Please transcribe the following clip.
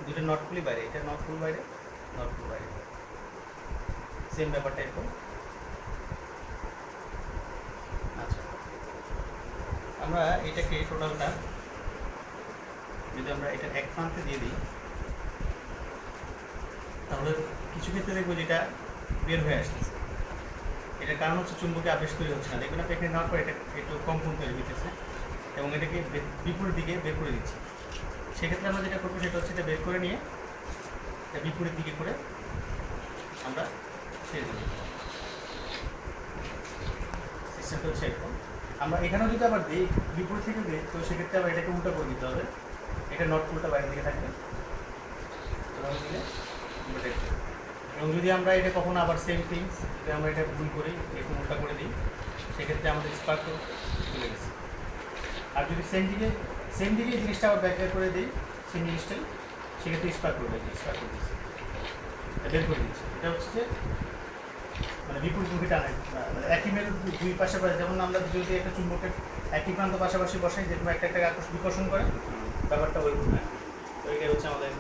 দুটো নট খুলি বাইরে, এটা নট খুল বাইরে, নট খুল বাইরে, সেম ব্যাপারটা এরকম। আচ্ছা, আমরা এটাকে টোটালটা যদি আমরা এটা এক প্রান্তে দিয়ে দিই, তাহলে কিছু ক্ষেত্রে দেখবো যেটা বের হয়ে আসতেছে। এটার কারণ হচ্ছে চুম্বকের আবেশ তৈরি হচ্ছে না। দেখবেন আপনি এখানে নেওয়ার পর এটা একটু কম্পন তৈরি হইতেছে এবং এটাকে বিপরীত দিকে বের করে দিচ্ছি। সেক্ষেত্রে আমরা যেটা করবো সেটা হচ্ছে এটা বের করে নিয়ে এটা বিপরীত দিকে করে আমরা ছেড়ে দেবো। সিস্টেমটা হচ্ছে এরকম। আমরা এখানেও যদি আবার দিই, বিপরীত থেকে দিই, তো সেক্ষেত্রে আবার এটাকে উল্টা করে দিতে হবে। এটা নট উল্টা বাইরের দিকে থাকবে, এভাবে দিলে আমরা দেখব। এবং যদি আমরা এটা কখনো আবার সেম থিংস, যদি আমরা এটা ভুল করি, এরকম উল্টা করে দিই, সেক্ষেত্রে আমাদের স্পার্ক চলে গেছে। আর যদি সেম দিকে এই জিনিসটা আবার ব্যাক করে দিই, সেই জিনিসটাই সেক্ষেত্রে স্পার্ক করে দিই, স্পার্ক করে দিচ্ছি, বের করে দিচ্ছি। এটা হচ্ছে যে মানে বিপরীতমুখী টানে, মানে একই মেরুর দুই পাশাপাশি। যেমন আমরা যদি একটা চুম্বকের একই প্রান্ত পাশাপাশি বসাই, যেরকম একটা বিকর্ষণ করে, ব্যাপারটা ওই তো এটাই হচ্ছে আমাদের